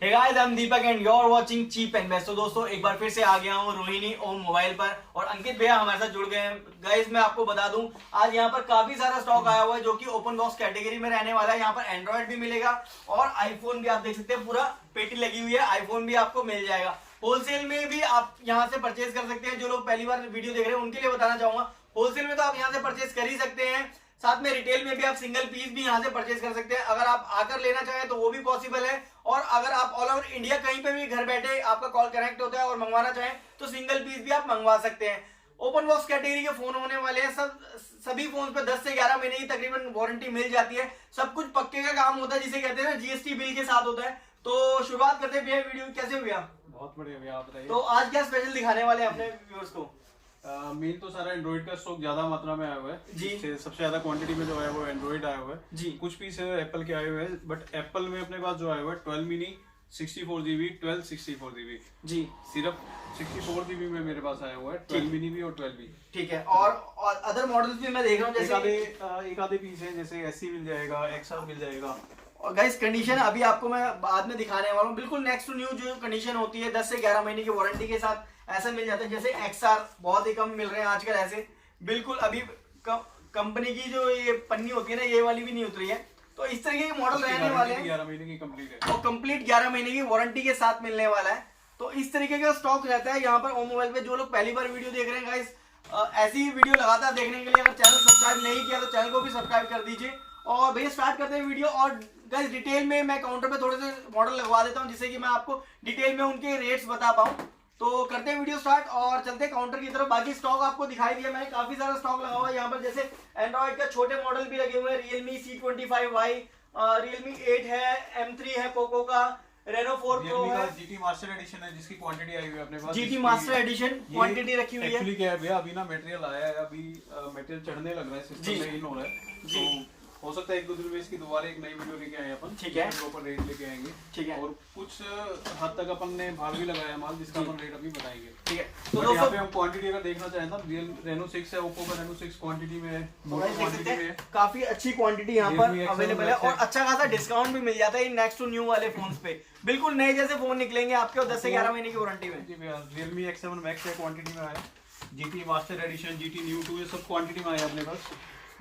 Hey guys, I'm Deepak and you're watching Cheap and Best। तो दोस्तों एक बार फिर से आ गया हूँ रोहिणी ओम मोबाइल पर और अंकित भैया हमारे साथ जुड़ गए हैं। गाइस मैं आपको बता दूं आज यहाँ पर काफी सारा स्टॉक आया हुआ है जो कि ओपन बॉक्स कैटेगरी में रहने वाला है। यहाँ पर एंड्रॉइड भी मिलेगा और आईफोन भी आप देख सकते हैं, पूरा पेटी लगी हुई है, आईफोन भी आपको मिल जाएगा। होलसेल में भी आप यहाँ से परचेज कर सकते हैं। जो लोग पहली बार वीडियो देख रहे हैं उनके लिए बताना चाहूंगा, होलसेल में तो आप यहाँ से परचेज कर ही सकते हैं, साथ में रिटेल में भी आप सिंगल पीस भी यहाँ से परचेज कर सकते हैं। अगर आप आकर लेना चाहें तो वो भी पॉसिबल है, और अगर आप ऑल ओवर इंडिया कहीं पे भी घर बैठे आपका कॉल कनेक्ट होता है और मंगवाना चाहें तो सिंगल पीस भी आप मंगवा सकते हैं। ओपन बॉक्स कैटेगरी के फोन होने वाले हैं, सभी फोन पे 10 से 11 महीने की तकरीबन वारंटी मिल जाती है। सब कुछ पक्के का काम होता है, जिसे कहते हैं ना जीएसटी बिल के साथ होता है। तो शुरुआत करते हैं भैया, वीडियो कैसे हुई आप? बहुत बढ़िया भैया, आप बताइए। तो आज क्या स्पेशल दिखाने वाले हैं अपने व्यूअर्स को? मेन तो सारा एंड्रॉइड का स्टॉक ज्यादा मात्रा में आया हुआ है जी। सबसे ज्यादा क्वांटिटी में जो है वो एंड्रॉइड आया हुआ है जी। कुछ पीस एप्पल के आए हुए हैं, बट एप्पल में अपने पास जो आया हुआ है 12 मिनी 64GB 12 64GB जी। सिर्फ 64GB में मेरे पास आया हुआ है, 12 मिनी भी और 12 भी। ठीक है, और अदर मॉडल्स भी मैं देख रहा हूँ, जैसे एक आधे पीस है, जैसे एससी मिल जाएगा, एक्सआर मिल जाएगा। और गाइस कंडीशन अभी आपको मैं बाद में दिखाने वाला हूँ, बिल्कुल नेक्स्ट टू न्यू जो कंडीशन होती है 10 से 11 महीने की वारंटी के साथ ऐसा मिल जाता है। जैसे एक्सआर बहुत ही कम मिल रहे हैं आजकल ऐसे, बिल्कुल अभी कंपनी की जो ये पन्नी होती है ना, ये वाली भी नहीं उतरी है। तो इस तरीके के मॉडल रहने वाले हैं, 11 महीने की कंप्लीट है और कंप्लीट 11 महीने की वारंटी के साथ मिलने वाला है। तो इस तरीके का स्टॉक रहता है यहाँ पर ओम मोबाइल पे। जो लोग पहली बार वीडियो देख रहे हैं गाइस, ऐसी ही वीडियो लगातार देखने के लिए अगर चैनल सब्सक्राइब नहीं किया तो चैनल को भी सब्सक्राइब कर दीजिए। और भैया स्टार्ट करते हैं वीडियो। और गाइस डिटेल में मैं काउंटर पे थोड़े से मॉडल लगवा देता हूँ, जिससे कि मैं आपको डिटेल में उनके रेट्स बता पाऊँ। तो करते हैं वीडियो स्टार्ट और चलते हैं काउंटर की तरफ। बाकी स्टॉक आपको दिखाई दिया मैंने, काफी सारा स्टॉक लगा हुआ है यहाँ पर। जैसे एंड्रॉइड का छोटे मॉडल भी लगे हुए हैं, Realme C25Y, Realme 8 है, M3 है पोको का, Reno 4 Pro है, GT मास्टर एडिशन है जिसकी क्वांटिटी आई हुई है अपने पास। GT मास्टर एडिशन क्वांटिटी रखी हुई है। एक्चुअली क्या है भैया, अभी ना मटेरियल आया है, अभी मटेरियल चढ़ने लग रहा है, सिस्टम में इन हो रहा है, तो हो सकता है एक दो दिन में इसकी दोबारा एक नई वीडियो लेके आए अपन। ठीक है, प्रॉपर रेट लेके आएंगे। ठीक है, और कुछ हद तक अपन ने भाग भी लगाया माल, जिसका अपन रेट अभी बताएंगे। ठीक है। तो दोस्तों पे हम क्वांटिटी अगर देखना चाहें तो Reno 6 है, Oppo का Reno 6 क्वांटिटी में है, क्वांटिटी में है, काफी अच्छी क्वांटिटी यहाँ पर अवेलेबल है और अच्छा खासा डिस्काउंट भी मिल जाता है नेक्स्ट टू न्यू वाले फोन्स पे। बिल्कुल नए जैसे फोन निकलेंगे आपके, और 10 से 11 महीने की वारंटी में। जी भैया, Realme X7 Max है, क्वांटिटी में आया, GT master addition, GT New 2, ये सब क्वांटिटी में आया अपने पास।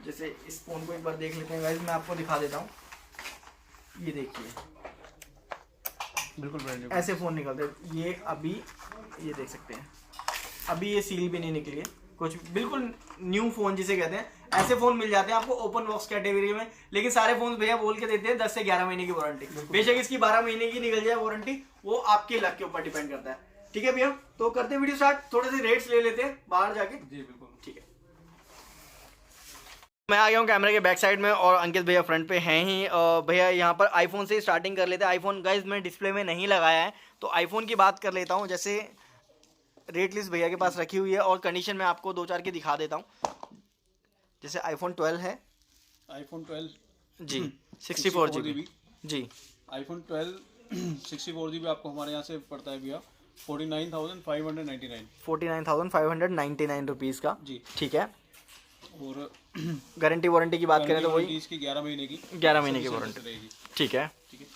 जैसे इस फोन को एक बार देख लेते हैं गाइस, मैं आपको दिखा देता हूँ। ये देखिए बिल्कुल ब्रांड न्यू ऐसे फोन निकलते हैं। ये अभी ये देख सकते हैं, अभी ये सील भी नहीं निकली है कुछ, बिल्कुल न्यू फोन जिसे कहते हैं। ऐसे फोन मिल जाते हैं आपको ओपन बॉक्स कैटेगरी में, लेकिन सारे फोन भैया बोल के देते हैं 10 से 11 महीने की वारंटी। बेशक इसकी 12 महीने की निकल जाए वारंटी, वो आपके लक के ऊपर डिपेंड करता है। ठीक है भैया, तो करते हैं वीडियो स्टार्ट। थोड़े से रेट्स ले लेते हैं बाहर जाके। जी बिल्कुल, ठीक है। मैं आ गया हूँ कैमरे के बैक साइड में और अंकित भैया फ्रंट पे हैं ही। भैया यहाँ पर आईफोन से स्टार्टिंग कर लेते हैं। आईफोन गाइस मैं डिस्प्ले में नहीं लगाया है, तो आईफोन की बात कर लेता हूँ। जैसे रेट लिस्ट भैया के पास रखी हुई है और कंडीशन में आपको दो चार की दिखा देता हूँ। जैसे आईफोन 12 है, iPhone 12 जी 64GB जी, iPhone 12 64GB आपको हमारे यहाँ से पड़ता है भैया 49,599 रुपीज़ का जी। ठीक है। और गारंटी वारंटी की बात करें तो वही इसकी 11 महीने की 11 महीने की वारंटी रहेगी। ठीक है। ठीक है,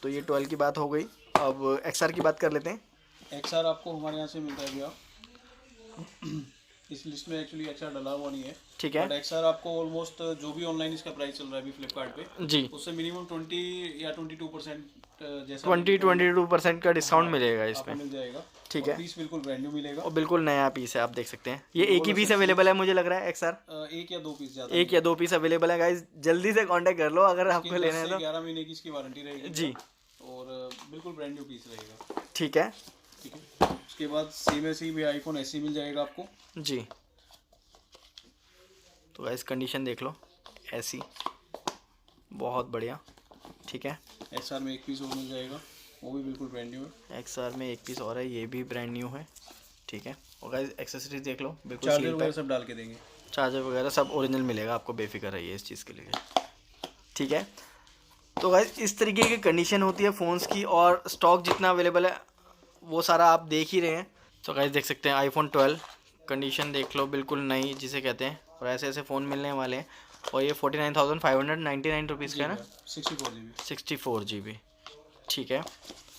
तो ये 12 की बात हो गई। अब XR की बात कर लेते हैं। XR आपको हमारे यहाँ से मिलता है भैया, इस लिस्ट में एक्चुअली XR डला हुआ नहीं है, ठीक है। बट XR आपको ऑलमोस्ट जो भी ऑनलाइन इसका प्राइस चल रहा है अभी फ्लिपकार्ट पे जी, उससे मिनिमम 20 या 22% जैसा 22% का डिस्काउंट मिलेगा इस पे, मिल जाएगा। ठीक है। पीस बिल्कुल ब्रांड न्यू मिलेगा और बिल्कुल नया पीस है, आप देख सकते हैं। ये एक ही पीस अवेलेबल है मुझे लग रहा है XR, एक या दो पीस ज्यादा, एक या दो पीस अवेलेबल है गाइस, जल्दी से कांटेक्ट कर लो अगर आपको लेना है तो। 11 महीने की इसकी वारंटी रहेगी जी, और बिल्कुल ब्रांड न्यू पीस रहेगा। ठीक है। ठीक है, उसके बाद सेम ऐसे ही भी iPhone SE मिल जाएगा आपको जी। तो गाइस कंडीशन देख लो, ऐसी बहुत बढ़िया, ठीक है। XR में एक पीस और मिल जाएगा, वो भी बिल्कुल ब्रांड न्यू है। XR में एक पीस और है, ये भी ब्रांड न्यू है, ठीक है। और गाइस एक्सेसरीज देख लो, बिल्कुल चार्जर सील वगैरह पैक, सब डाल के देंगे, चार्जर वगैरह सब ओरिजिनल मिलेगा आपको, बेफिक्र रहिए इस चीज़ के लिए, ठीक है। तो गाइस इस तरीके की कंडीशन होती है फ़ोन्स की, और स्टॉक जितना अवेलेबल है वो सारा आप देख ही रहे हैं। तो गाइस देख सकते हैं iPhone 12 कंडीशन देख लो, बिल्कुल नई जिसे कहते हैं, और ऐसे ऐसे फ़ोन मिलने वाले हैं। और ये 49,599 रुपीज़ का है ना, 64GB 64GB ठीक है।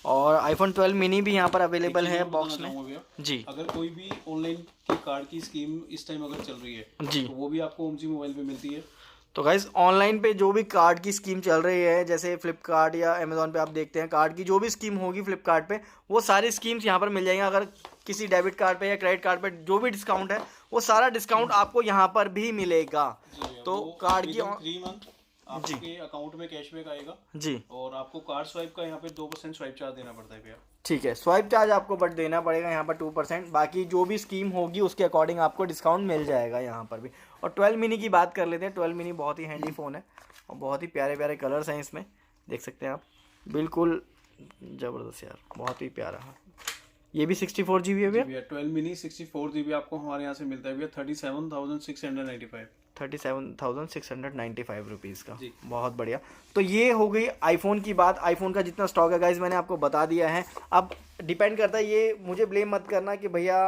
और आईफोन 12 मिनी भी यहाँ पर अवेलेबल है बॉक्स में जी। अगर कोई भी ऑनलाइन की कार्ड की स्कीम इस टाइम अगर चल रही है जी, तो वो भी आपको ओमजी मोबाइल पे मिलती है। तो गाइस ऑनलाइन पे जो भी कार्ड की स्कीम चल रही है, जैसे फ्लिपकार्ट या अमेजोन पे आप देखते हैं कार्ड की जो भी स्कीम होगी फ्लिपकार्ट पे, वो सारी स्कीम्स यहाँ पर मिल जाएंगी। अगर किसी डेबिट कार्ड पे या क्रेडिट कार्ड पे जो भी डिस्काउंट है, वो सारा डिस्काउंट आपको यहाँ पर भी मिलेगा। तो कार्ड की 3 मंथ आपके अकाउंट में कैशबैक आएगा जी। और आपको कार्ड स्वाइप का यहाँ पे 2% स्वाइप चार्ज देना पड़ता है भैया। ठीक है, स्वाइप चार्ज आपको बट देना पड़ेगा यहाँ पर 2%। बाकी जो भी स्कीम होगी उसके अकॉर्डिंग आपको डिस्काउंट मिल जाएगा यहाँ पर भी। और 12 मिनी की बात कर लेते हैं। 12 मिनी बहुत ही हैंडी फ़ोन है और बहुत ही प्यारे प्यारे कलर्स हैं इसमें, देख सकते हैं आप, बिल्कुल ज़बरदस्त यार, बहुत ही प्यारा। ये भी 64 GB है भैया। 12 मिनी 64 GB आपको हमारे यहाँ से मिलता है भैया 37,695 37,695 रुपीज़ का, बहुत बढ़िया। तो ये हो गई आईफोन की बात। आईफोन का जितना स्टॉक है गाइज मैंने आपको बता दिया है। अब डिपेंड करता है, ये मुझे ब्लेम मत करना कि भैया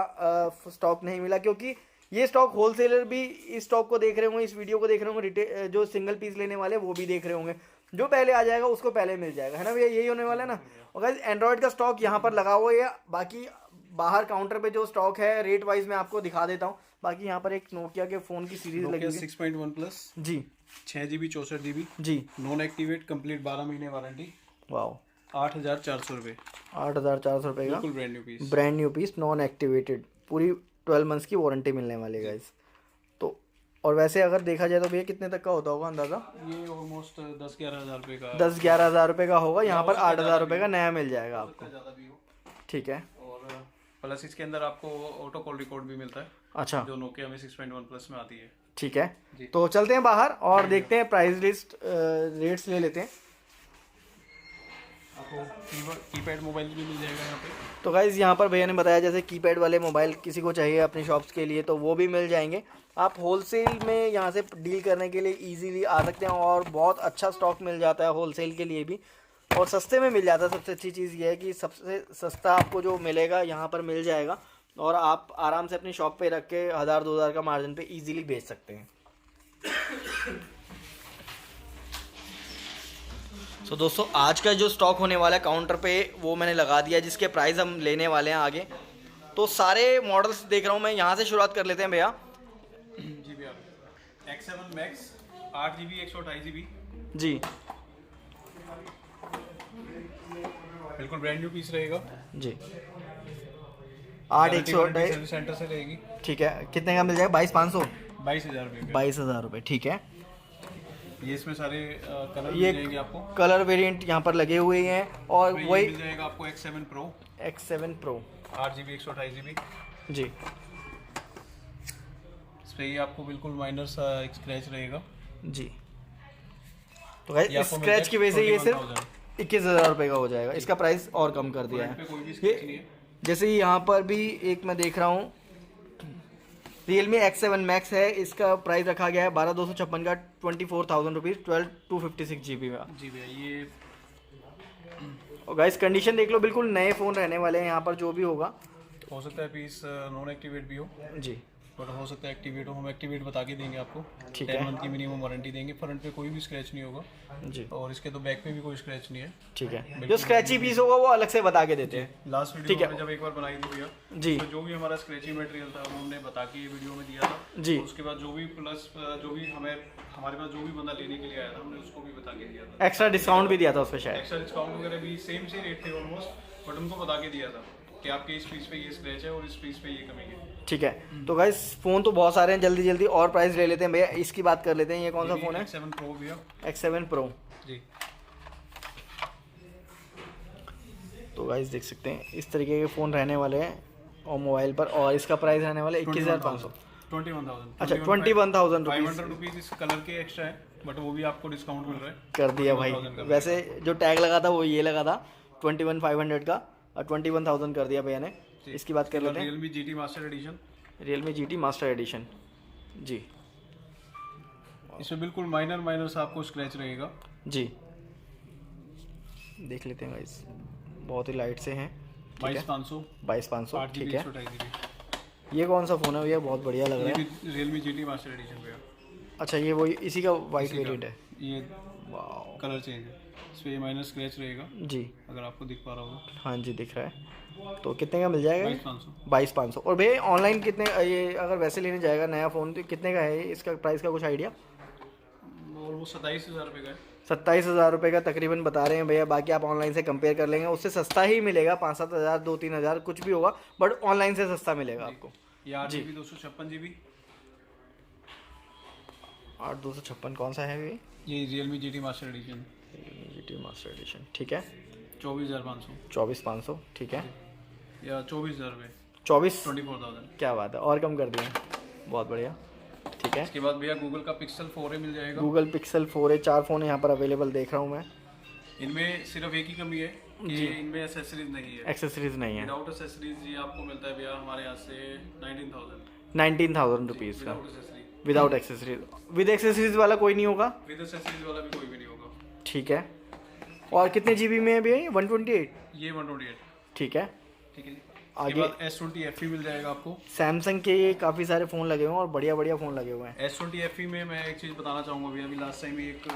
स्टॉक नहीं मिला, क्योंकि ये स्टॉक होलसेलर भी इस स्टॉक को देख रहे होंगे, इस वीडियो को देख रहे होंगे, रिटेल जो सिंगल पीस लेने वाले वो भी देख रहे होंगे। जो पहले आ जाएगा उसको पहले मिल जाएगा, है ना भैया, यही होने वाला है ना। और गाइज एंड्रॉयड का स्टॉक यहाँ पर लगा हुआ है, बाकी बाहर काउंटर पे जो स्टॉक है रेट वाइज मैं आपको दिखा देता हूँ। बाकी यहाँ पर एक नोकिया के फ़ोन की सीरीज लगी है 6.1 प्लस जी, 6 GB 64 GB जी, नॉन एक्टिवेट कंप्लीट 12 महीने वारंटी। वाओ, 8,400 रुपये, 8,400 रुपये का बिल्कुल brand new piece, brand new piece non activated, पूरी 12 मंथ्स की वारंटी मिलने वाली है गाइस। तो और वैसे अगर देखा जाए तो भैया कितने तक का होता होगा अंदाज़ा? ये ऑलमोस्ट 10-11 हज़ार रुपये का, 10-11 हज़ार रुपये का होगा। यहाँ पर 8,000 रुपये का नया मिल जाएगा आपको, ज़्यादा भी हो। ठीक है। और प्लस इसके अंदर आपको ऑटो कॉल रिकॉर्ड भी मिलता है, अच्छा, जो नोकिया में 6.1 प्लस में आती है। ठीक है, तो चलते हैं बाहर और देखते हैं प्राइस लिस्ट, रेट्स ले लेते हैं। आपको कीपैड मोबाइल भी मिल जाएगा यहाँ पे। तो गाइज़ यहाँ पर भैया ने बताया जैसे कीपैड वाले मोबाइल किसी को चाहिए अपनी शॉप्स के लिए तो वो भी मिल जाएंगे। आप होलसेल में यहाँ से डील करने के लिए इजीली आ सकते हैं और बहुत अच्छा स्टॉक मिल जाता है होलसेल के लिए भी, और सस्ते में मिल जाता है। सबसे अच्छी चीज़ ये है कि सबसे सस्ता आपको जो मिलेगा यहाँ पर मिल जाएगा और आप आराम से अपनी शॉप पे रख के 1,000-2,000 का मार्जिन पे इजीली बेच सकते हैं। तो दोस्तों आज का जो स्टॉक होने वाला है काउंटर पे वो मैंने लगा दिया, जिसके प्राइस हम लेने वाले हैं आगे। तो सारे मॉडल्स देख रहा हूँ मैं, यहाँ से शुरुआत कर लेते हैं भैया। जी भैया, X7 Max 8 GB 128 GB जी, बिल्कुल ब्रांड न्यू पीस रहेगा जी, 8,128 सर्विस सेंटर से रहेगी। ठीक है, कितने का मिल जाएगा? 22,500, 22,000 रुपये, 22,000 रुपये, ठीक है। ये इसमें सारे कलर ये मिल जाएंगे आपको, कलर वेरिएंट यहाँ पर लगे हुए हैं और ये वही मिल जाएगा आपको X7 Pro X7 Pro 8 GB 128 GB। जी। इस पे ये आपको बिल्कुल माइनर सा एक स्क्रैच रहेगा जी, तो गाइस ये आपको मिलता स्क्रैच है की वजह से ये 21,000 सिर्फ 21,000 रुपये का हो जाएगा। इसका प्राइस और कम कर दिया पे है। कोई भी स्क्रैच नहीं है। जैसे ही यहाँ पर भी एक मैं देख रहा हूँ Realme X7 Max है, इसका प्राइस रखा गया है 12,256 का 24,000 रुपीज़ 12,256 GB में। जी भैया, ये और गाइस कंडीशन देख लो, बिल्कुल नए फ़ोन रहने वाले हैं यहाँ पर जो भी होगा। हो सकता है पीस नॉन एक्टिवेट भी हो, जी, बट हो सकता है एक्टिवेट हो। हम एक्टिवेट बता के देंगे आपको, ठीक 10 है। मंथ की मिनिमम वारंटी देंगे। फ्रंट पे कोई भी स्क्रैच नहीं होगा जी, और इसके तो बैक पे भी कोई स्क्रैच नहीं है। ठीक है। जो स्क्रैची पीस होगा वो अलग से बता के देते हैं। लास्ट ठीक वीडियो है। में जब एक बार बनाई थी भैया जी, तो जो भी हमारा स्क्रैची मटेरियल था वो हमने बता के ये वीडियो में दिया था जी। और उसके बाद जो भी प्लस जो भी हमारे पास जो भी बंदा लेने के लिए आया था हमने उसको भी बता के दिया था। एक्स्ट्रा डिस्काउंट भी दिया था उस पर शायद। एक्स्ट्रा डिस्काउंट वगैरह भी सेम से रेट थे ऑलमोस्ट, बट उनको बता के दिया था कि आपके इस पीस पे ये स्क्रैच है और इस पीस पे ये कमी है। ठीक है, तो गाइस फ़ोन तो बहुत सारे हैं, जल्दी जल्दी और प्राइस ले लेते हैं भैया। इसकी बात कर लेते हैं, ये कौन सा फ़ोन है? X7 Pro भैया, X7 Pro। जी। तो गाइस देख सकते हैं इस तरीके के फ़ोन रहने वाले हैं और मोबाइल पर, और इसका प्राइस रहने वाला है 21,500। 21,000। अच्छा, 21,000 रुपीज़ 500 रुपीज़ इस कलर के एक्स्ट्रा है, बट वो भी आपको डिस्काउंट मिल रहा है। कर दिया भाई। 21,000 का। वैसे जो टैग लगा था वो ये लगा था 21,500 का और 21,000 कर दिया भैया ने। इसकी बात कर लेते हैं, Realme GT master edition, Realme GT master edition जी। इसमें बिल्कुल माइनर सा आपको स्क्रैच रहेगा जी, देख लेते हैं गाइस, बहुत ही लाइट से हैं। 22,500 22,500 8 ठीक GB है। 128 GB। ये कौन सा फ़ोन है भैया? बहुत बढ़िया लग रहा है। Realme GT मास्टर एडिशन भैया। अच्छा, ये वही इसी का वाइट वेरिएंट है। ये वाओ, कलर चेंज है, इस पर माइनर स्क्रैच रहेगा जी अगर आपको दिख पा रहा होगा। हाँ जी दिख रहा है। तो कितने का मिल जाएगा? 22,500। 22,500। और भैया ऑनलाइन कितने, ये अगर वैसे लेने जाएगा नया फ़ोन तो कितने का है ये? इसका प्राइस का कुछ आइडिया? ऑलमोस्ट 27,000 रुपये का है। 27,000 रुपये का तकरीबन बता रहे हैं भैया। बाकी आप ऑनलाइन से कंपेयर कर लेंगे, उससे सस्ता ही मिलेगा। 5-7 हज़ार, 2-3 हज़ार कुछ भी होगा, बट ऑनलाइन से सस्ता मिलेगा आपको। ये 8GB 256GB। 8/256 कौन सा है ये Realme GT master addition, GT master addition, ठीक है। 24,500 24,500, ठीक है। या 24,000 रुपये, 24, 24,000। क्या बात है, और कम कर दिए, बहुत बढ़िया, ठीक है। इसके बाद भैया गूगल का Pixel 4a मिल जाएगा। गूगल पिक्सल 4a, 4 फ़ोन यहाँ पर अवेलेबल देख रहा हूँ मैं। इनमें सिर्फ एक ही कमी है कि इनमें एसेसरीज नहीं है। एक्सेसरीज नहीं है। विदाउट एसेसरीज ये आपको मिलता है भैया हमारे यहाँ से 19,000 19,000 रुपीज़ का, without accessory. Without accessories. With accessories वाला कोई नहीं होगा? विद एसेसरीज वाला भी कोई भी नहीं होगा। ठीक है। और कितने GB में है भैया ये? 128, ये 128, ठीक है। ठीक है जी। आगे इसके बाद S20 FE मिल जाएगा आपको। सैमसंग के ये काफ़ी सारे फ़ोन लगे हुए हैं और बढ़िया बढ़िया फ़ोन लगे हुए हैं। S20 FE में मैं एक चीज़ बताना चाहूँगा भैया, अभी लास्ट टाइम एक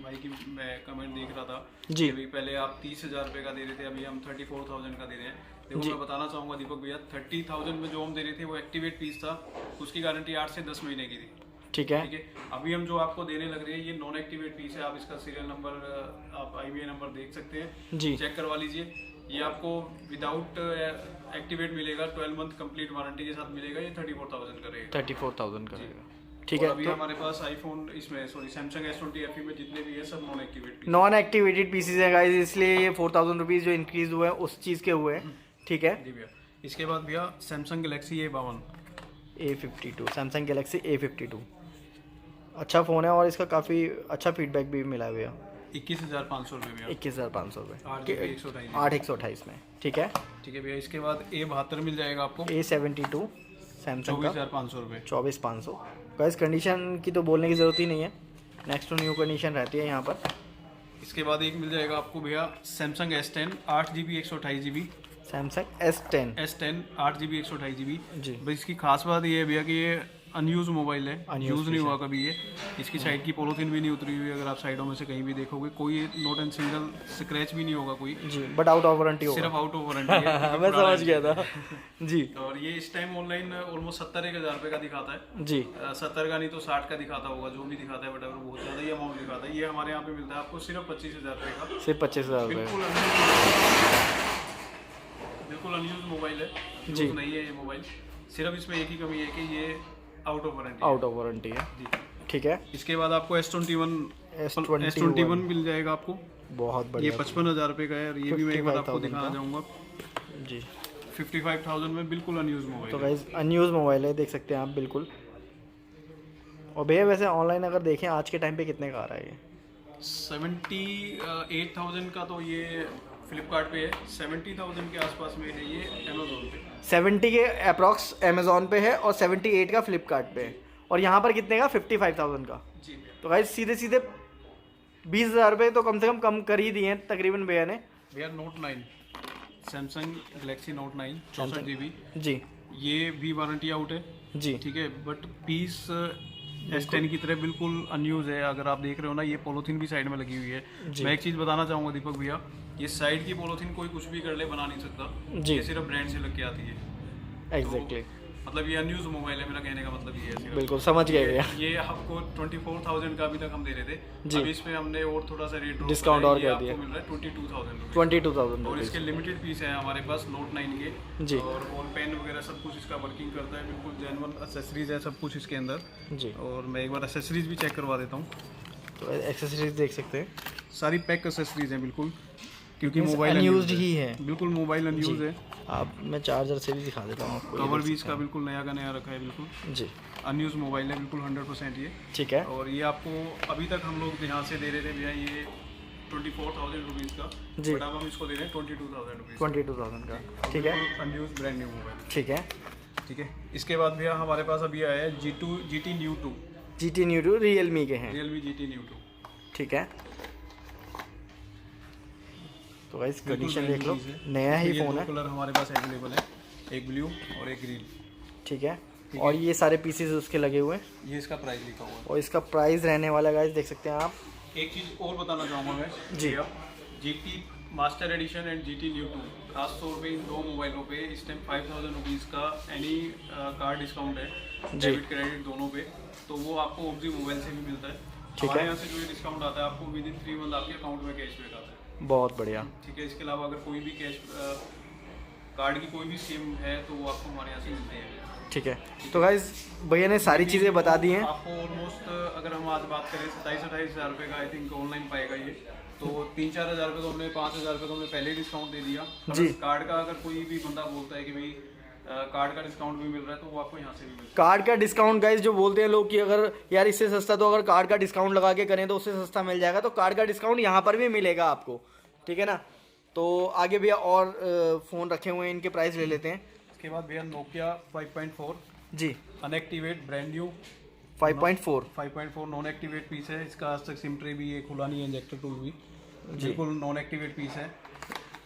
भाई की मैं कमेंट देख रहा था जी। कि अभी पहले आप 30,000 रुपये का दे रहे थे, अभी हम 34,000 का दे रहे हैं। देखो मैं बताना चाहूँगा दीपक भैया, 30,000 में जो हम दे रहे थे वो एक्टिवेट पीस था, उसकी गारंटी 8 से 10 महीने की थी। ठीक है। ठीक है, अभी हम जो आपको देने लग रहे हैं ये नॉन एक्टिवेट पीस है। आप इसका सीरियल नंबर, आप IBI नंबर देख सकते हैं जी। चेक करवा लीजिए। ये आपको विदाउट एक्टिवेट मिलेगा, 12 मंथ कंप्लीट वारंटी के साथ मिलेगा। ये 34,000 का रहेगा। 34,000 का रहेगा, ठीक और है। अभी तो हमारे पास आईफोन इसमें सैमसंग S20 FE में जितने भी है सब non activate piece. Non activated pieces हैं गाइस, इसलिए ये 4,000 रुपीज़ जो इंक्रीज हुए हैं उस चीज़ के हुए हैं, ठीक है। जी भैया। इसके बाद भैया Samsung Galaxy A52, A52, Samsung Galaxy A52 अच्छा फ़ोन है और इसका काफ़ी अच्छा फीडबैक भी मिला है भैया। 21,500 रुपये भैया। 21,500 रुपये, 8GB 8/128 में, ठीक है। ठीक है भैया। इसके बाद A72 मिल जाएगा आपको, A72 सैमसंग का 24,500 रुपये। 24,500। गाइस कंडीशन की तो बोलने की ज़रूरत ही नहीं है, नेक्स्ट टू न्यू कंडीशन रहती है यहाँ पर। इसके बाद एक मिल जाएगा आपको भैया Samsung S10 8GB 128GB। Samsung S10 8GB 128GB जी। बस इसकी खास बात ये है भैया कि ये अनयूज मोबाइल है, Unused यूज़ नहीं हुआ कभी ये। इसकी साइड की पॉलीथीन भी नहीं उतरी हुई, अगर आप साइडों में से कहीं भी देखोगे कोई नोट एंड सिंगल स्क्रैच भी नहीं होगा कोई, जी, बट आउट ऑफ वारंटी होगा। सिर्फ आउट ऑफ वारंटी है। मैं समझ गया था जी। और ये इस टाइम ऑनलाइन ऑलमोस्ट 70,000 रुपये का दिखाता है जी। 70 का नहीं तो 60 का दिखाता होगा, जो भी दिखाता है, बट अगर बहुत ज़्यादा ही अमाउंट दिखाता है। ये हमारे यहाँ पे मिलता है आपको सिर्फ 25,000 रुपये का, सिर्फ 25,000 रुपये। बिल्कुल अनयूज मोबाइल है, जी। यूज नहीं है ये मोबाइल। सिर्फ इसमें एक ही कमी है कि ये out of warranty out of warranty है, जी। ठीक है। इसके बाद आपको S21 मिल जाएगा आपको, बहुत ये बढ़िया 55,000 रुपये का है। और ये भी मैं एक बार आपको 55,000 दिखाना का। चाहूँगा, जी। 55,000 में बिल्कुल अनयूज तो मोबाइल है। गाइस अनयूज मोबाइल है, देख सकते हैं आप बिल्कुल। और भैया वैसे ऑनलाइन अगर देखें आज के टाइम पे कितने का आ रहा है ये? 78,000 का तो ये फ्लिपकार्ट पे है, 70,000 के आसपास में है ये अमेजोन पे। 70 के अप्रॉक्स अमेजोन पे है और 78 का फ्लिपकार्ट पे है, और यहाँ पर कितने का? 55,000 का। जी भैया। तो गाइस सीधे सीधे 20,000 रुपये तो कम से कम कर ही दिए हैं तकरीबन भैया ने। भैया note 9 Samsung Galaxy note 9 64GB, जी ये भी वारंटी आउट है, जी। ठीक है। बट पीस S10 की तरह बिल्कुल अनयूज है। अगर आप देख रहे हो ना, ये पॉलीथीन भी साइड में लगी हुई है। जी। मैं एक चीज़ बताना चाहूँगा दीपक भैया, ये साइड की पॉलीथीन कोई कुछ भी कर ले बना नहीं सकता जी। ये सिर्फ ब्रांड से लग के आती है। एग्जैक्टली, मतलब ये अनयूज मोबाइल है, मेरा कहने का मतलब ये है सिर्फ। बिल्कुल समझ गए भैया। ये आपको 24,000 का अभी तक हम दे रहे थे जी। अभी इसमें हमने और थोड़ा सा रेट डिस्काउंट और कर दिया, मिल रहा है 22,000 रुपये। 22,000 और रुपीज़। इसके लिमिटेड पीस है हमारे पास नोट 9 के जी। और बॉल पेन वगैरह सब कुछ इसका वर्किंग करता है, बिल्कुल जेन्युइन एक्सेसरीज है सब कुछ इसके अंदर। जी। और मैं एक बार एक्सेसरीज भी चेक करवा देता हूँ। तो एक्सेसरीज देख सकते हैं, सारी पैक एक्सेसरीज हैं बिल्कुल, क्योंकि मोबाइल अनयूज्ड ही है। बिल्कुल मोबाइल अनयूज है। आप मैं चार्जर से भी दिखा देता हूँ आपको। कवर भी इसका बिल्कुल नया का नया रखा है, बिल्कुल जी। अनयूज मोबाइल है बिल्कुल 100% ये। ठीक है। और ये आपको अभी तक हम लोग यहाँ से दे रहे थे भैया ये 24,000 रुपीज़ का, जी। बट अब हम इसको दे रहे हैं 22,000 रुपीज़ 22,000 का, ठीक है। अनयूज ब्रांड न्यू मोबाइल, ठीक है। ठीक है। इसके बाद भैया हमारे पास अभी आया है GT New 2, GT New 2 Realme के हैं, Realme GT New 2, ठीक है। तो गाइस बिल्कुल कंडीशन brand देख लो, new चीज़ है। नया ही ये फ़ोन दो है, कलर हमारे पास अवेलेबल है, एक ब्लू और एक ग्रीन, ठीक है। और ये सारे पीसेस उसके लगे हुए हैं, ये इसका प्राइस लिखा हुआ है। और इसका प्राइस रहने वाला गाइस देख सकते हैं आप एक चीज़ और बताना चाहूँगा मैं जी। GT master addition and GT new 2 खास तौर पे इन दो मोबाइलों पे इस टाइम 5000 रुपीज़ का एनी कार्ड डिस्काउंट है, डेबिट क्रेडिट दोनों पे। तो वो आपको ओब्जी मोबाइल से भी मिलता है। हमारे यहाँ से जो ये डिस्काउंट आता है आपको विद इन 3 मंथ आपके अकाउंट में कैशबैक आता है। बहुत बढ़िया। ठीक है, इसके अलावा अगर कोई भी कैश कार्ड की कोई भी स्कीम है तो वो आपको हमारे यहाँ से मिलती है। ठीक है, तो गाइस भैया ने सारी चीज़ें बता दी हैं। आपको ऑलमोस्ट अगर हम आज बात करें 27-28 हज़ार रुपये का आई थिंक ऑनलाइन पाएगा ये। तो 3-4 हज़ार रुपये तो हमने 5 हज़ार रुपये तो हमने पहले ही डिस्काउंट दे दिया जी। कार्ड का अगर कोई भी बंदा बोलता है कि भाई कार्ड का डिस्काउंट भी मिल रहा है तो वो आपको यहाँ से भी मिल कार्ड का डिस्काउंट गाइस जो बोलते हैं लोग कि अगर यार इससे सस्ता तो अगर कार्ड का डिस्काउंट लगा के करें तो उससे सस्ता मिल जाएगा, तो कार्ड का डिस्काउंट यहाँ पर भी मिलेगा आपको। ठीक है ना, तो आगे भैया और फ़ोन रखे हुए हैं, इनके प्राइस ले लेते हैं। इसके बाद भैया नोकिया 5.4 जी, unactivate brand new 5.4 non activate piece है। इसका आज तक सिम ट्रे भी ये खुला नहीं है, इंजेक्टर टूल भी बिल्कुल नॉन एक्टिवेट पीस है।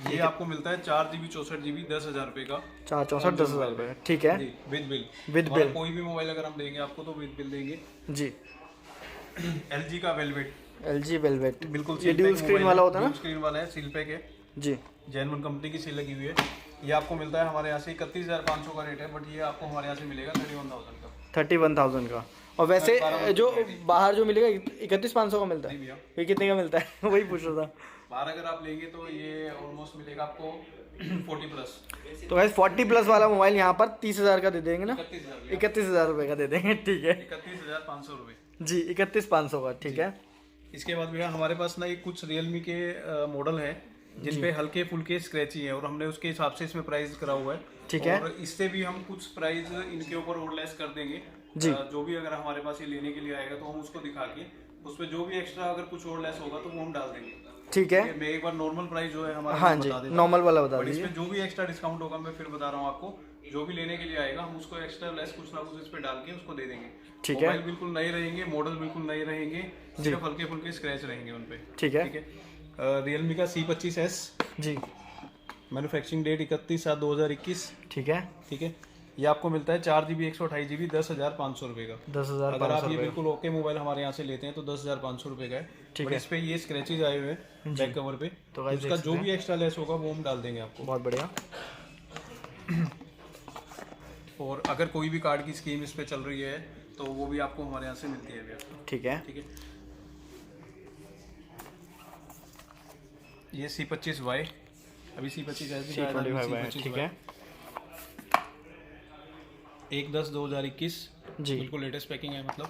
ये आपको मिलता है 4GB 64GB 10,000 रुपये का। 464 10,000 रुपये। ठीक है, विद बिल। With bill. कोई भी मोबाइल अगर हम देंगे आपको तो विद बिल देंगे जी। LG का वेलवेट, LG वेलवेट बिल्कुल ये ड्यूल स्क्रीन वाला होता है ना? स्क्रीन वाला है, सील पैक है जी। जैनवन कंपनी की सील लगी हुई है। ये आपको मिलता है हमारे यहाँ से 31,500 का रेट है, बट ये आपको हमारे यहाँ से मिलेगा 31,000 का। 31,000 का। और वैसे जो बाहर जो मिलेगा 31,500 का मिलता है, भैया ये कितने का मिलता है? वही पूछ रहा था। बाहर अगर आप लेंगे तो ये ऑलमोस्ट मिलेगा आपको 40 प्लस। तो गाइस 40 प्लस वाला मोबाइल यहाँ पर 30,000 का दे देंगे ना? 31,000 31,000 रुपये का दे देंगे। ठीक है 31,500 रुपये जी, 31,500 का। ठीक है। इसके बाद भैया हमारे पास ना एक कुछ रियलमी के मॉडल है जिन पे हल्के फुल्के स्क्रैच ही है और हमने उसके हिसाब से इसमें प्राइस करा हुआ है। ठीक है। और इससे भी हम कुछ प्राइस इनके ऊपर और लेस कर देंगे जी। जो भी अगर हमारे पास ये लेने के लिए आएगा तो हम उसको दिखा के उस पर जो भी एक्स्ट्रा अगर कुछ और लेस होगा तो वो हम डाल देंगे। ठीक है, मैं एक बार नॉर्मल प्राइस जो है हमारा हाँ जी, नॉर्मल वाला बता बट दीजिए। इसमें जो भी एक्स्ट्रा डिस्काउंट होगा मैं फिर बता रहा हूँ आपको, जो भी लेने के लिए आएगा हम उसको एक्स्ट्रा लेस कुछ ना कुछ इस पे डाल के उसको दे देंगे। ठीक है। मोबाइल बिल्कुल नए रहेंगे, मॉडल बिल्कुल नए रहेंगे, सिर्फ हल्के फुल्के स्क्रैच रहेंगे उन पे। ठीक है। ठीक है। रियलमी का C25s जी। Manufacturing date 31/7/2021। ठीक है। ठीक है। ये आपको मिलता है 4GB 128GB 10,500 रुपये का। 10,500 अगर आप ये बिल्कुल ओके मोबाइल हमारे यहाँ से लेते हैं तो 10,500 रुपये का है। ठीक बट है। इस पे ये स्क्रैचेज आए हुए हैं बैक कवर पे, तो तो उसका जो भी एक्स्ट्रा लेस होगा वो हम डाल देंगे आपको। बहुत बढ़िया। और अगर कोई भी कार्ड की स्कीम इस पे चल रही है तो वो भी आपको हमारे यहाँ से मिलती है भैया। ठीक है। ठीक है। ये C25Y अभी C25 C25 ठीक है। 1/10/2021 जी। बिल्कुल लेटेस्ट पैकिंग है। मतलब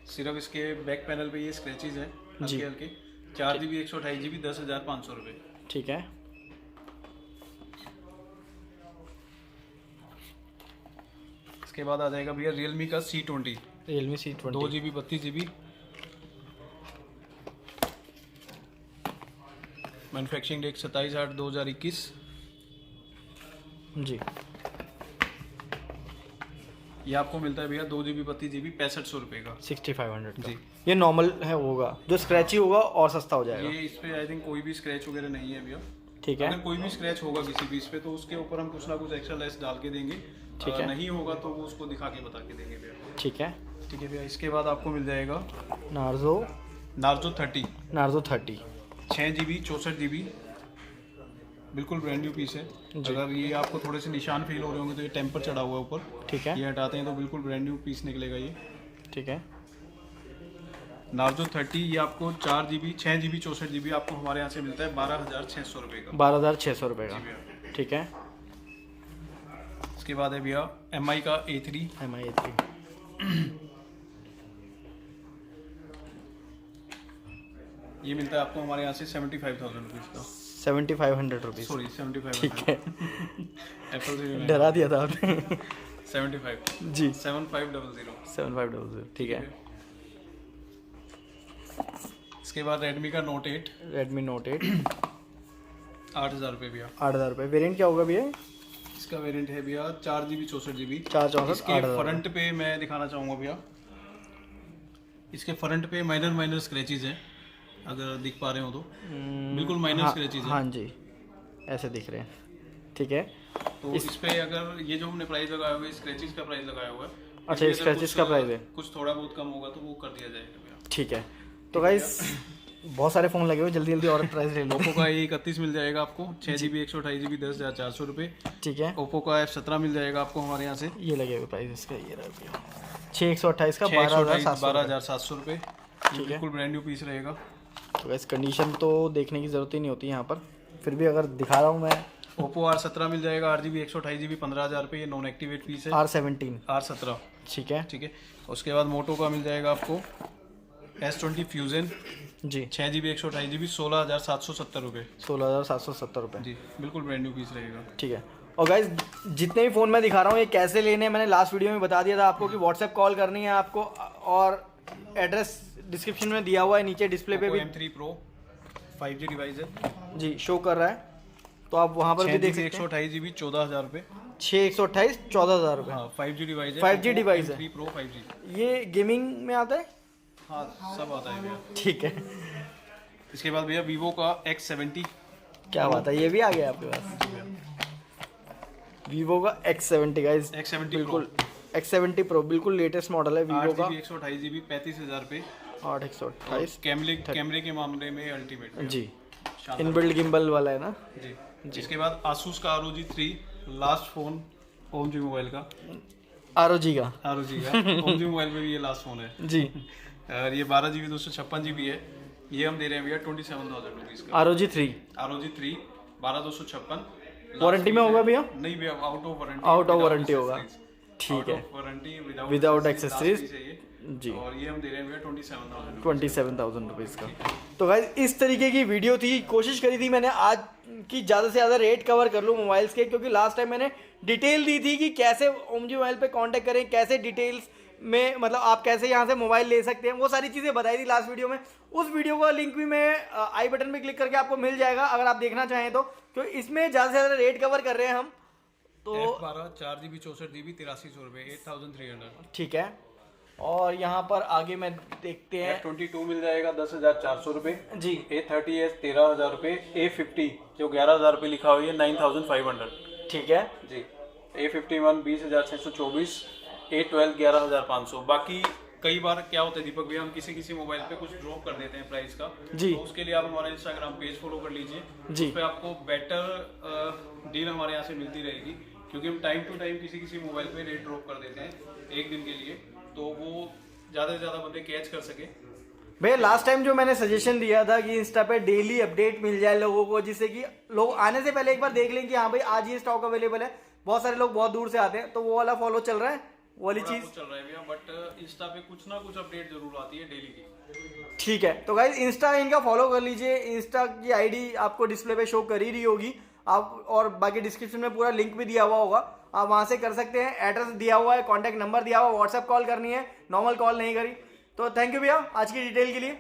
सिर्फ इसके बैक पैनल पे ये स्क्रैचेज हैं हल्के हल्के। 4GB 128GB 10,500 रुपये। ठीक है। इसके बाद आ जाएगा भैया रियलमी का C20 Realme C20 2GB 32GB manufacturing date 27/8/2021। जी। ये आपको मिलता है भैया 2GB 32GB 6500 रुपये का। 6500 जी। ये नॉर्मल है होगा, जो स्क्रैची होगा और सस्ता हो जाएगा। ये इस पे आई थिंक कोई भी स्क्रैच वगैरह नहीं है भैया। ठीक है। अगर कोई भी स्क्रैच होगा किसी पीस पे तो उसके ऊपर हम कुछ ना कुछ एक्स्ट्रा लेस डाल के देंगे। ठीक है। नहीं होगा तो वो उसको दिखा के बता के देंगे भैया। ठीक है। ठीक है भैया। इसके बाद आपको मिल जाएगा नार्जो नार्जो 30 30 6GB 64GB बिल्कुल ब्रांड न्यू पीस है। अगर ये आपको थोड़े से निशान फील हो रहे होंगे तो ये टेम्पर चढ़ा हुआ है ऊपर। ठीक है। ये हटाते हैं तो बिल्कुल ब्रांड न्यू पीस निकलेगा ये। ठीक है। नार्जो 30 ये आपको 4GB 6GB 64GB आपको हमारे यहाँ से मिलता है 12,600 रुपये का। 12,600 रुपये का। जी भैया। ठीक है। इसके बाद है भैया MI का A3 MI A3 ये मिलता है आपको हमारे यहाँ से 75,000 रुपीज़ का। 7,500 रुपीज़। सॉरी 75। ठीक है। एप्पल से भी डरा दिया था आपने। 75 जी। 7500। 7500 ठीक है। इसके बाद रेडमी का Note 8 रेडमी नोट 8 8,000 रुपये भैया। 8,000 रुपये। वेरिएंट क्या होगा भैया? इसका वेरिएंट है भैया 4GB 64GB 464 इसके 8,000 फ्रंट पे मैं दिखाना चाहूँगा भैया। इसके फ्रंट पे माइनर स्क्रैचेज हैं अगर दिख पा रहे हो तो बिल्कुल माइनर स्क्रैचेज हैं। हाँ जी, ऐसे दिख रहे हैं। ठीक है। तो इस पे अगर ये जो हमने प्राइस लगाया हुआ है स्क्रैचेज का प्राइस लगाया हुआ है। अच्छा, स्क्रैचेज का प्राइस है। कुछ थोड़ा बहुत कम होगा तो वो कर दिया जाएगा भैया। ठीक है। तो गाइस बहुत सारे फ़ोन लगे हुए, जल्दी जल्दी और प्राइस ले लो। ओप्पो का A31 मिल जाएगा आपको 6GB 128GB 10,400 रुपये। ठीक है। ओप्पो का F17 मिल जाएगा आपको हमारे यहाँ से, ये लगे हुए प्राइस इसका, ये रहा भैया 6/128 का 12,700 रुपये। ठीक है। बिल्कुल ब्रांड न्यू पीस रहेगा। तो गाइस कंडीशन तो देखने की ज़रूरत ही नहीं होती यहाँ पर, फिर भी अगर दिखा रहा हूँ मैं। ओप्पो R17 मिल जाएगा 8GB 128GB 15,000 रुपये, ये नॉन एक्टिवेट पीस है। R17। ठीक है। उसके बाद मोटो का मिल जाएगा आपको S20 फ्यूजन जी 6GB 128GB 16,770 रुपये। 16,770 रुपये जी बिल्कुल ब्रांड न्यू पीस रहेगा। ठीक है। और गाइस जितने भी फ़ोन मैं दिखा रहा हूँ ये कैसे लेने हैं, मैंने लास्ट वीडियो में बता दिया था आपको कि व्हाट्सएप कॉल करनी है आपको, और एड्रेस डिस्क्रिप्शन में दिया हुआ है, नीचे डिस्प्ले पे भी। M3 Pro 5G डिवाइस है जी शो कर रहा है, तो आप वहाँ पर भी देख सकते हैं। 128GB 14,000 रुपये। 6/128 14,000 रुपये। हाँ 5G डिवाइस है। 5G डिवाइस है। M3 Pro 5G। ये गेमिंग में आता है। हाँ सब आता है भैया। ठीक है। इसके बाद भैया वीवो का X70। क्या बात है, ये भी आ गया आपके पास। वीवो का X70 गाइस, X70 बिल्कुल X70 Pro बिल्कुल लेटेस्ट मॉडल है वीवो का। 8GB 128GB 35,000 रुपये। 8/128 कैमरे के मामले में अल्टीमेट जी, इनबिल्ट गिम्बल वाला है ना जी। इसके बाद Asus का ROG 3 last phone OMG mobile का। ROG का OMG मोबाइल में भी ये लास्ट फोन है जी। और ये 12GB 256GB है। ये हम दे रहे हैं भैया 27,000 रुपीज़ का। ROG 3 12,256। वारंटी में होगा भैया? नहीं भैया out of warranty. Out of warranty होगा। ठीक है। वारंटी विदाउट एक्सेसरीज जी। और ये हम दे रहे हैं भैया 27,000 रुपीज़ का। तो गाइस इस तरीके की वीडियो थी, कोशिश करी थी मैंने आज की ज़्यादा से ज़्यादा रेट कवर कर लूँ मोबाइल्स के, क्योंकि लास्ट टाइम मैंने डिटेल दी थी कि कैसे OMG मोबाइल पे कांटेक्ट करें, कैसे डिटेल्स में मतलब आप कैसे यहाँ से मोबाइल ले सकते हैं, वो सारी चीज़ें बताई थी लास्ट वीडियो में। उस वीडियो का लिंक भी मैं आई बटन पे क्लिक करके आपको मिल जाएगा अगर आप देखना चाहें तो, क्योंकि इसमें ज़्यादा से ज़्यादा रेट कवर कर रहे हैं हम। तो F12 4GB 64GB 8300 रुपये 8,300। ठीक है। और यहाँ पर आगे में देखते हैं F22 मिल जाएगा 10,400 रुपये जी। A30s 13,000 रुपये। A50 जो 11,000 रुपये लिखा हुआ है 9,500। ठीक है जी। A51 20,624। A12 11,500। बाकी कई बार क्या होता है दीपक भैया, हम किसी मोबाइल पे कुछ ड्रॉप कर देते हैं प्राइस का जी। तो उसके लिए आप हमारा इंस्टाग्राम पेज फॉलो कर लीजिए जी। उस पे आपको बेटर डील हमारे यहाँ से मिलती रहेगी, क्योंकि हम टाइम टू टाइम किसी मोबाइल पे रेट ड्रॉप कर देते हैं एक दिन के लिए, तो वो ज़्यादा से ज़्यादा बंदे कैच कर सके। भैया लास्ट टाइम जो मैंने सजेशन दिया था कि इंस्टा पे डेली अपडेट मिल जाए लोगों को, जिससे कि लोग आने से पहले एक बार देख लें कि हाँ भाई आज ये स्टॉक अवेलेबल है। बहुत सारे लोग बहुत दूर से आते हैं, तो वो वाला फॉलो चल रहा है, वो वाली चीज चल रहा है भैया, बट इंस्टा पे कुछ ना कुछ अपडेट जरूर आती है डेली की। ठीक है। तो गाइस इंस्टा इनका फॉलो कर लीजिए, इंस्टा की आईडी आपको डिस्प्ले पे शो कर ही रही होगी आप, और बाकी डिस्क्रिप्शन में पूरा लिंक भी दिया हुआ होगा, आप वहां से कर सकते हैं। एड्रेस दिया हुआ है, कॉन्टैक्ट नंबर दिया हुआ, व्हाट्सएप कॉल करनी है, नॉर्मल कॉल नहीं करी। तो थैंक यू भैया आज की डिटेल के लिए।